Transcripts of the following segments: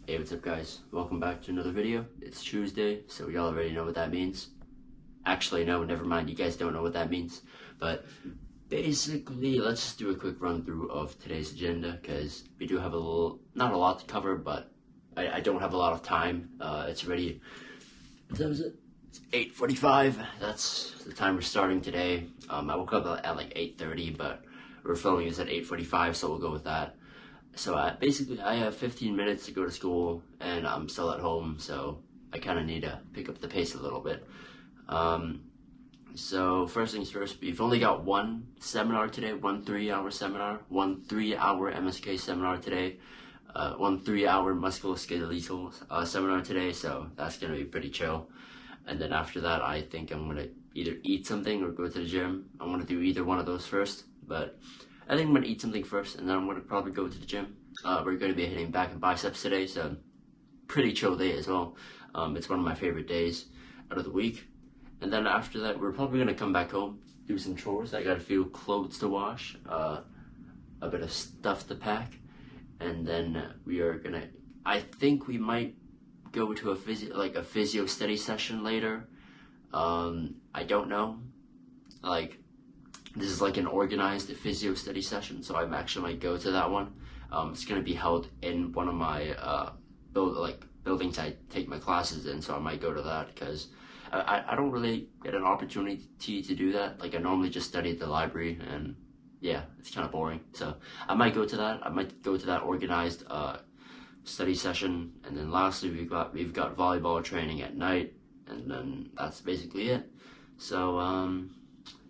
Hey, what's up guys? Welcome back to another video. It's Tuesday, so y'all already know what that means. Actually, no, never mind, you guys don't know what that means. But basically, let's just do a quick run through of today's agenda, because we do have not a lot to cover, but I don't have a lot of time. It's already, what time is it? It's 8:45, that's the time we're starting today. I woke up at like 8:30, but we're filming this at 8:45, so we'll go with that. So basically, I have 15 minutes to go to school, and I'm still at home, so I kind of need to pick up the pace a little bit. So first things first, we've only got one seminar today, one 3-hour seminar, one 3-hour MSK seminar today, one 3-hour musculoskeletal seminar today, so that's going to be pretty chill. And then after that, I think I'm going to either eat something or go to the gym. I want to do either one of those first, but I think I'm going to eat something first, and then I'm going to probably go to the gym. We're going to be hitting back and biceps today, so pretty chill day as well. It's one of my favorite days out of the week. And then after that, we're probably going to come back home, do some chores. I got a few clothes to wash, a bit of stuff to pack, and then we are going to, I think we might go to a physio study session later. I don't know. This is like an organized physio study session, so I actually might go to that one. It's going to be held in one of my buildings I take my classes in, so I might go to that because I don't really get an opportunity to do that. Like, I normally just study at the library, and yeah, it's kind of boring. So I might go to that. I might go to that organized study session, and then lastly we've got volleyball training at night, and then that's basically it. So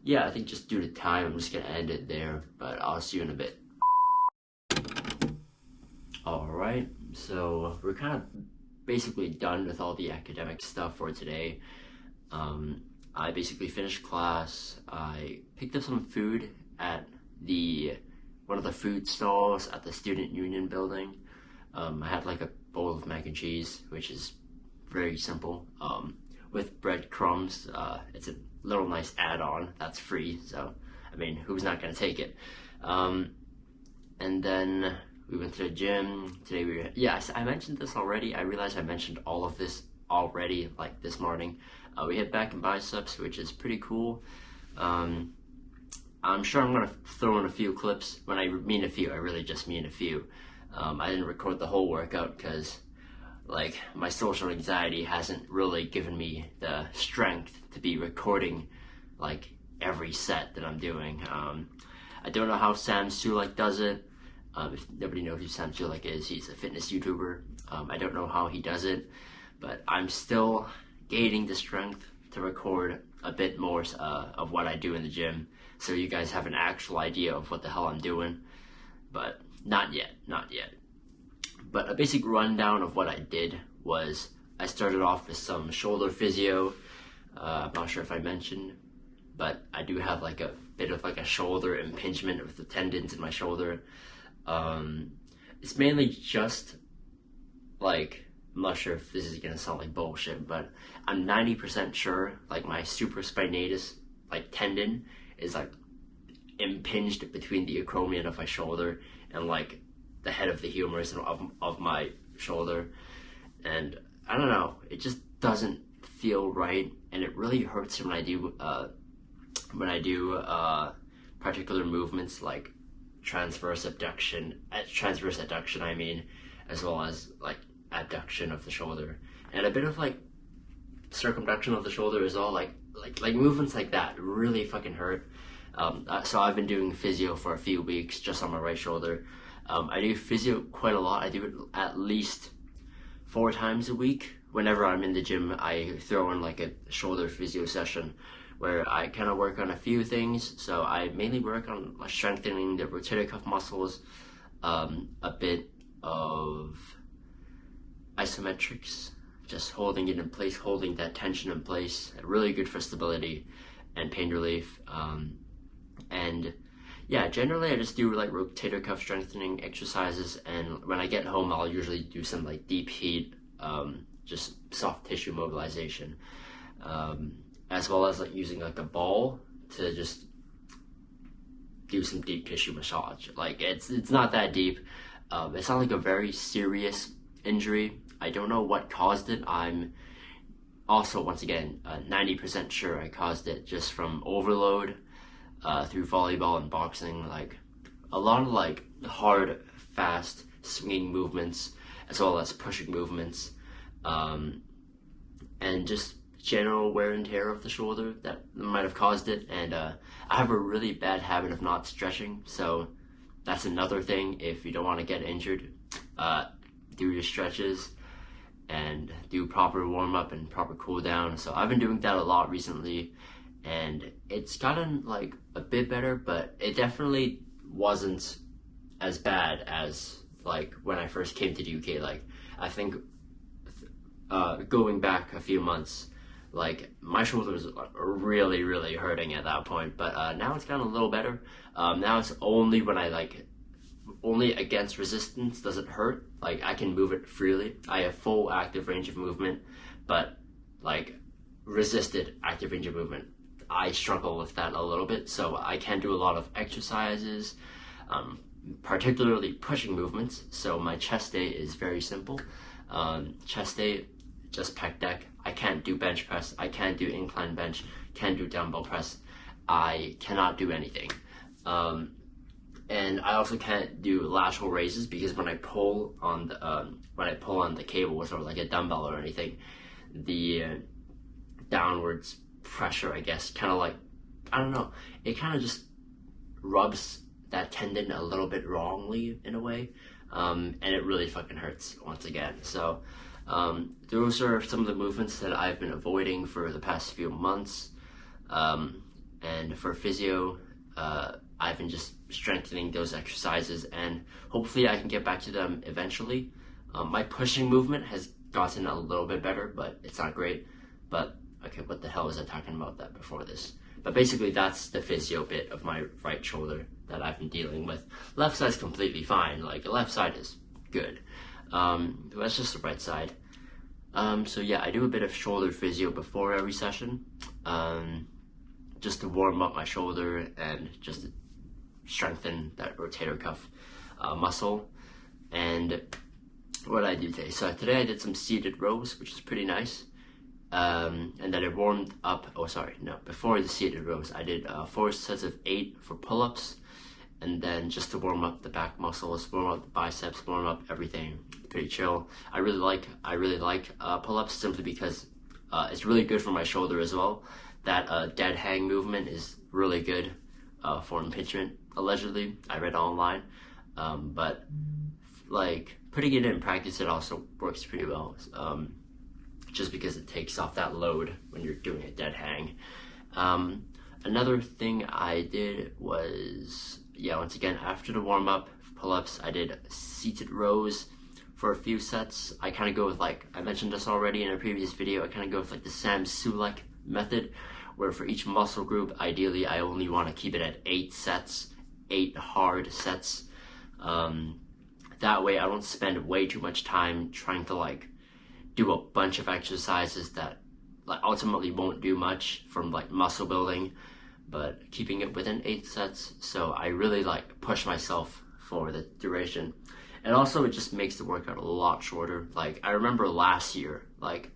yeah, I think just due to time, I'm just gonna end it there, but I'll see you in a bit. Alright, so we're kind of basically done with all the academic stuff for today. I basically finished class. I picked up some food at one of the food stalls at the Student Union building. I had like a bowl of mac and cheese, which is very simple, with breadcrumbs. It's a little nice add-on that's free, so I mean, who's not gonna take it? And then we went to the gym today. I mentioned this already. I realized I mentioned all of this already, like this morning. We hit back and biceps, which is pretty cool. I'm sure I'm gonna throw in a few clips. When I mean a few, I really just mean a few. I didn't record the whole workout because like my social anxiety hasn't really given me the strength to be recording like every set that I'm doing. I don't know how Sam Sulek does it. If nobody knows who Sam Sulek is, he's a fitness YouTuber. I don't know how he does it, but I'm still gaining the strength to record a bit more of what I do in the gym, so you guys have an actual idea of what the hell I'm doing, but not yet. But a basic rundown of what I did was I started off with some shoulder physio. I'm not sure if I mentioned, but I do have like a bit of like a shoulder impingement with the tendons in my shoulder. It's mainly just like, I'm not sure if this is gonna sound like bullshit, but I'm 90% sure like my supraspinatus like tendon is like impinged between the acromion of my shoulder and like the head of the humerus of my shoulder, and I don't know, it just doesn't feel right, and it really hurts when I do particular movements like transverse adduction I mean, as well as like abduction of the shoulder and a bit of like circumduction of the shoulder as well, like movements like that really fucking hurt. So I've been doing physio for a few weeks just on my right shoulder. I do physio quite a lot. I do it at least 4 times a week. Whenever I'm in the gym, I throw in like a shoulder physio session where I kind of work on a few things. So I mainly work on strengthening the rotator cuff muscles, a bit of isometrics, just holding it in place, holding that tension in place. Really good for stability and pain relief. And yeah, generally I just do like rotator cuff strengthening exercises, and when I get home I'll usually do some like deep heat, just soft tissue mobilization, as well as like using like a ball to just do some deep tissue massage. Like it's not that deep. It's not like a very serious injury. I don't know what caused it. I'm also, once again, 90% sure I caused it just from overload through volleyball and boxing. Like a lot of like hard, fast swinging movements as well as pushing movements, and just general wear and tear of the shoulder that might have caused it. And I have a really bad habit of not stretching, so that's another thing. If you don't want to get injured, do your stretches and do proper warm-up and proper cool down. So I've been doing that a lot recently, and it's gotten like a bit better, but it definitely wasn't as bad as like when I first came to the UK. Like I think going back a few months, like my shoulders are really hurting at that point, but now it's gotten a little better. Now it's only when I like only against resistance does it hurt. Like I can move it freely. I have full active range of movement, but like resisted active range of movement, I struggle with that a little bit. So I can do a lot of exercises, particularly pushing movements. So my chest day is very simple. Chest day, just pec deck. I can't do bench press. I can't do incline bench. Can't do dumbbell press. I cannot do anything. And I also can't do lateral raises because when I pull on the cable or like a dumbbell or anything, the downwards pressure, I guess, kind of like, I don't know, it kind of just rubs that tendon a little bit wrongly in a way, and it really fucking hurts once again. So those are some of the movements that I've been avoiding for the past few months, and for physio, I've been just strengthening those exercises, and hopefully I can get back to them eventually. My pushing movement has gotten a little bit better, but it's not great. But okay, what the hell was I talking about that before this? But basically that's the physio bit of my right shoulder that I've been dealing with. Left side's completely fine. Like the left side is good. That's just the right side. So yeah, I do a bit of shoulder physio before every session, just to warm up my shoulder and just to strengthen that rotator cuff muscle. And what I do today? So today I did some seated rows, which is pretty nice. And then I warmed up, before the seated rows, I did 4 sets of 8 for pull-ups, and then just to warm up the back muscles, warm up the biceps, warm up everything. Pretty chill. I really like pull-ups simply because it's really good for my shoulder as well. That dead hang movement is really good for impingement, allegedly. I read online, but like putting it in practice, it also works pretty well. Just because it takes off that load when you're doing a dead hang. Another thing I did was, once again, after the warm-up pull-ups, I did seated rows for a few sets. I kind of go with, like, I mentioned this already in a previous video, I kind of go with like the Sam Sulek method, where for each muscle group, ideally I only want to keep it at 8 sets, 8 hard sets. That way I don't spend way too much time trying to like do a bunch of exercises that like ultimately won't do much from like muscle building, but keeping it within 8 sets. So I really like push myself for the duration. And also it just makes the workout a lot shorter. Like I remember last year when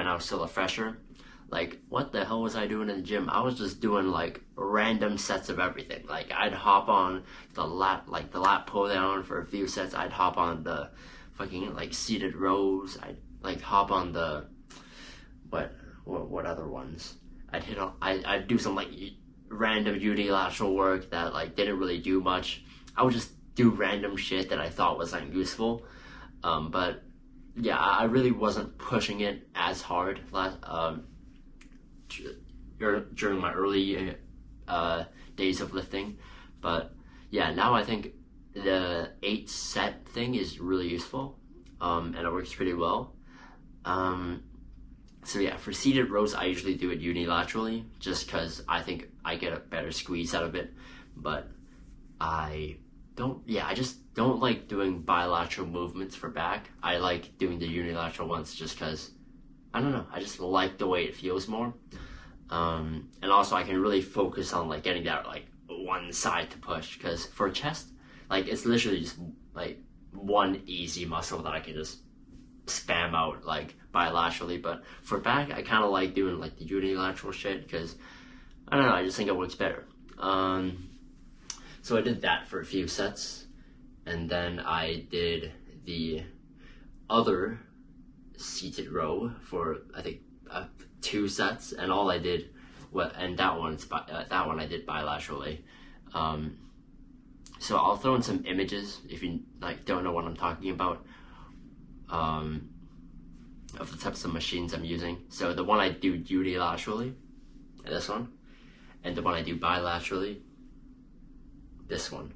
I was still a fresher, like what the hell was I doing in the gym? I was just doing like random sets of everything. Like I'd hop on the lat pull down for a few sets. I'd hop on the fucking like seated rows. I'd like hop on the what other ones? I'd do some like random unilateral work that like didn't really do much. I would just do random shit that I thought was like useful. But yeah, I really wasn't pushing it as hard during my early days of lifting. But yeah, now I think the 8 set thing is really useful, and it works pretty well. So yeah, for seated rows, I usually do it unilaterally, just because I think I get a better squeeze out of it. But I just don't like doing bilateral movements for back. I like doing the unilateral ones just because, I don't know, I just like the way it feels more. And also I can really focus on like getting that like one side to push, because for chest, like it's literally just like one easy muscle that I can just spam out like bilaterally. But for back, I kind of like doing like the unilateral shit because I don't know, I just think it works better. So I did that for a few sets, and then I did the other seated row for I think 2 sets, and all I did, and that one I did bilaterally. So I'll throw in some images if you like don't know what I'm talking about, of the types of machines I'm using. So the one I do unilaterally, this one, and the one I do bilaterally, this one.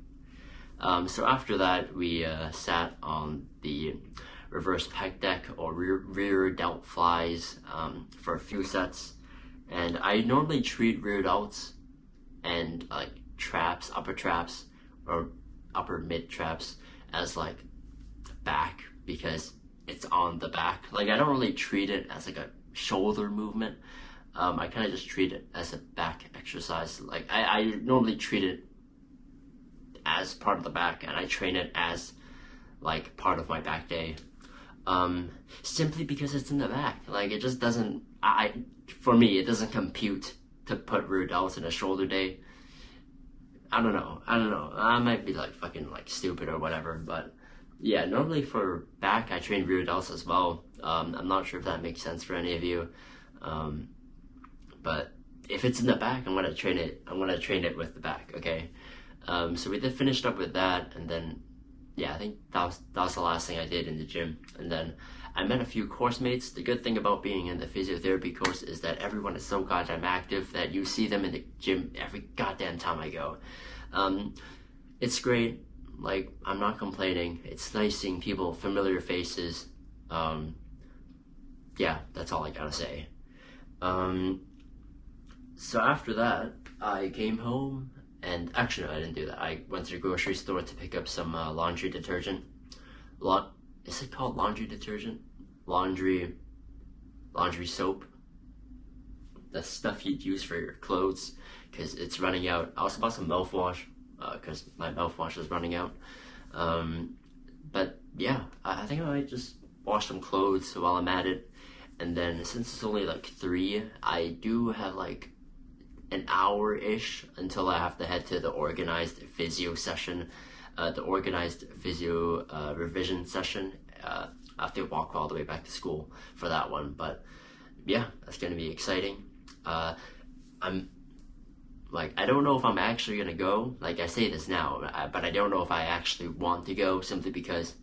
So after that, we sat on the reverse pec deck or rear delt flies for a few sets. And I normally treat rear delts and like traps, upper traps or upper mid traps as like back because it's on the back. Like I don't really treat it as like a shoulder movement. I kind of just treat it as a back exercise. Like I normally treat it as part of the back, and I train it as like part of my back day, simply because it's in the back. Like it just doesn't, for me it doesn't compute to put rear delts in a shoulder day. I don't know, I might be like fucking like stupid or whatever, but yeah, normally for back I train rear delts as well. I'm not sure if that makes sense for any of you, but if it's in the back, I'm gonna train it with the back, okay? So we finished up with that, and then yeah, I think that was the last thing I did in the gym. And then I met a few course mates. The good thing about being in the physiotherapy course is that everyone is so goddamn active that you see them in the gym every goddamn time I go. It's great. Like, I'm not complaining. It's nice seeing people, familiar faces. Yeah, that's all I gotta say. So after that, I came home. And actually, no, I didn't do that. I went to the grocery store to pick up some laundry detergent. Is it called laundry detergent? Laundry soap. The stuff you'd use for your clothes, because it's running out. I also bought some mouthwash, because my mouthwash is running out. But yeah, I think I might just wash some clothes while I'm at it. And then since it's only like 3, I do have like an hour-ish until I have to head to the organized physio session, the organized physio revision session. I have to walk all the way back to school for that one, but yeah, that's gonna be exciting. I'm like, I don't know if I'm actually gonna go. Like I say this now, but I don't know if I actually want to go, simply because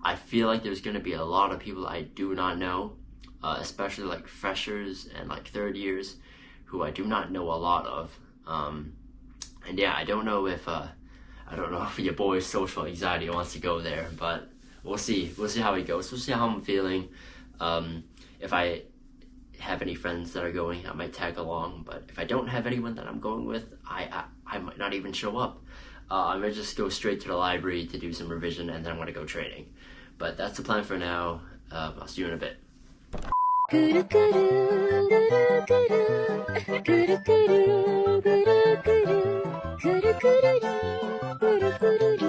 I feel like there's gonna be a lot of people I do not know, especially like freshers and like 3rd years, who I do not know a lot of, and yeah, I don't know if your boy's social anxiety wants to go there, but we'll see how it goes. We'll see how I'm feeling. If I have any friends that are going, I might tag along, but if I don't have anyone that I'm going with, I might not even show up. I might just go straight to the library to do some revision, and then I'm gonna go training. But that's the plan for now. I'll see you in a bit. くるくるくるくるくるくるくるくるくるくるくるりくるくるり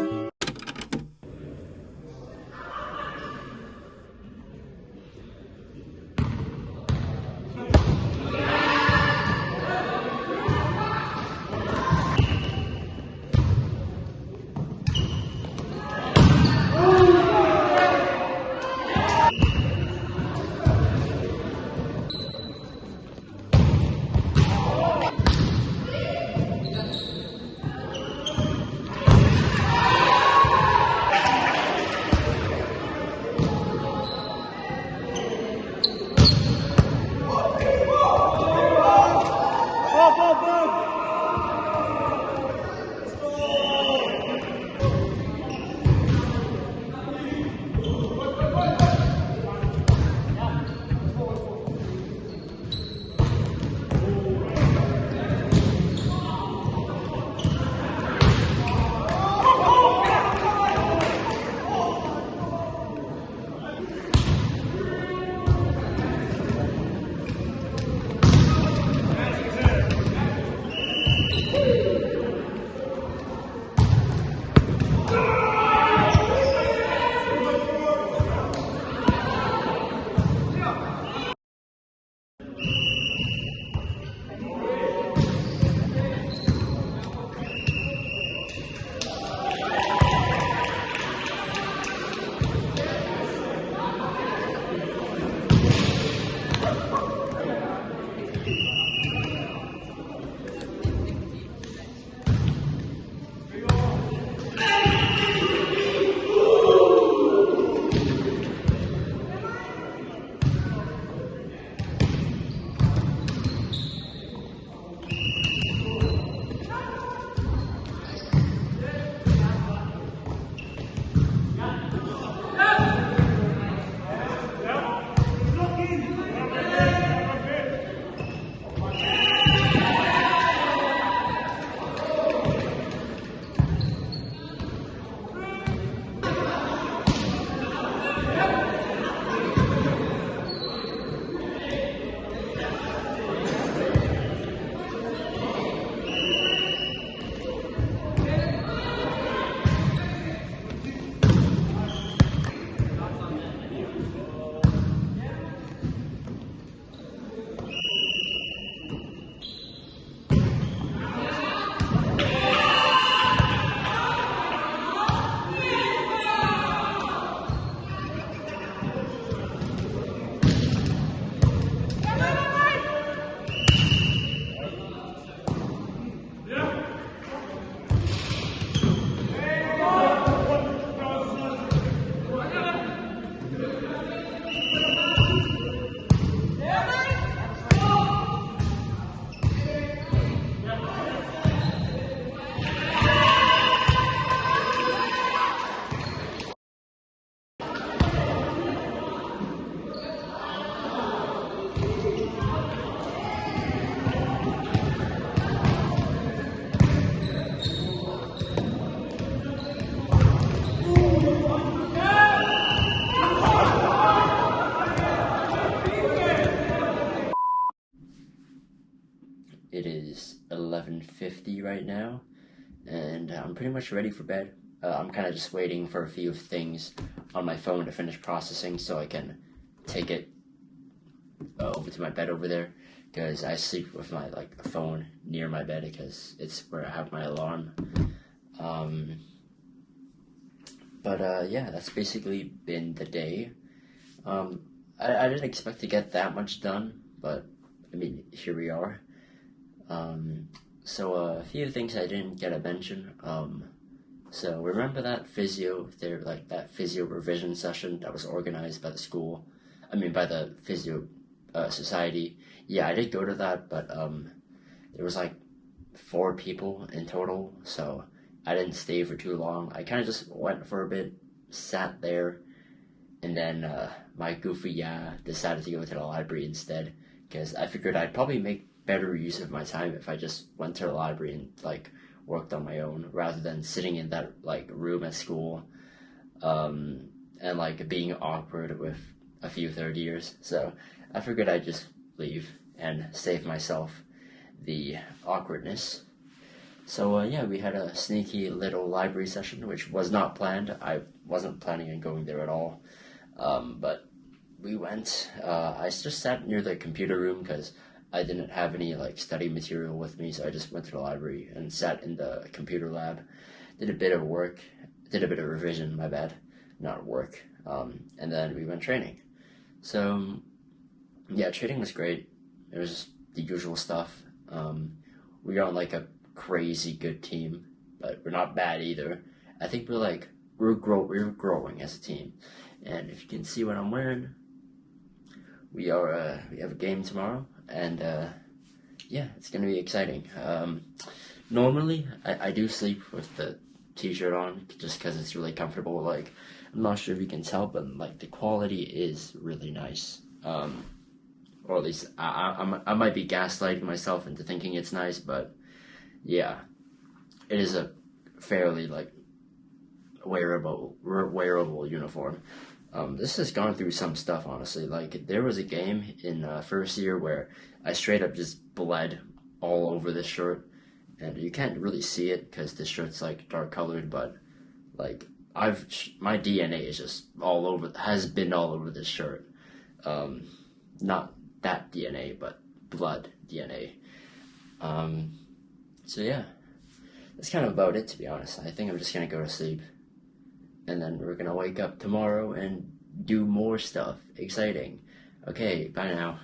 9:50 right now, and I'm pretty much ready for bed. I'm kind of just waiting for a few things on my phone to finish processing so I can take it over to my bed over there, because I sleep with my phone near my bed because it's where I have my alarm. Um, but yeah, that's basically been the day. I didn't expect to get that much done, but I mean, here we are. So a few things I didn't get to mention. So remember that that physio revision session that was organized by the school? I mean, by the physio society. Yeah, I did go to that, but there was like 4 people in total, so I didn't stay for too long. I kind of just went for a bit, sat there, and then my goofy decided to go to the library instead, because I figured I'd probably make better use of my time if I just went to the library and worked on my own rather than sitting in that room at school, and being awkward with a few third years. So I figured I'd just leave and save myself the awkwardness. So yeah, we had a sneaky little library session, which was not planned. I wasn't planning on going there at all, but we went. I just sat near the computer room because I didn't have any study material with me, so I just went to the library and sat in the computer lab. Did a bit of work, did a bit of revision. My bad, not work. And then we went training. So yeah, training was great. It was just the usual stuff. We are on a crazy good team, but we're not bad either. I think we're growing as a team. And if you can see what I'm wearing, we have a game tomorrow, and yeah, it's gonna be exciting. Normally I do sleep with the t-shirt on just because it's really comfortable. I'm not sure if you can tell, but the quality is really nice. Or at least I might be gaslighting myself into thinking it's nice, but yeah, it is a fairly wearable uniform. This has gone through some stuff, honestly. There was a game in first year where I straight up just bled all over this shirt, and you can't really see it because this shirt's dark colored, but my DNA is just has been all over this shirt. Not that DNA, but blood DNA. So yeah, that's kind of about it, to be honest. I think I'm just gonna go to sleep, and then we're gonna wake up tomorrow and do more stuff exciting. Okay, bye now.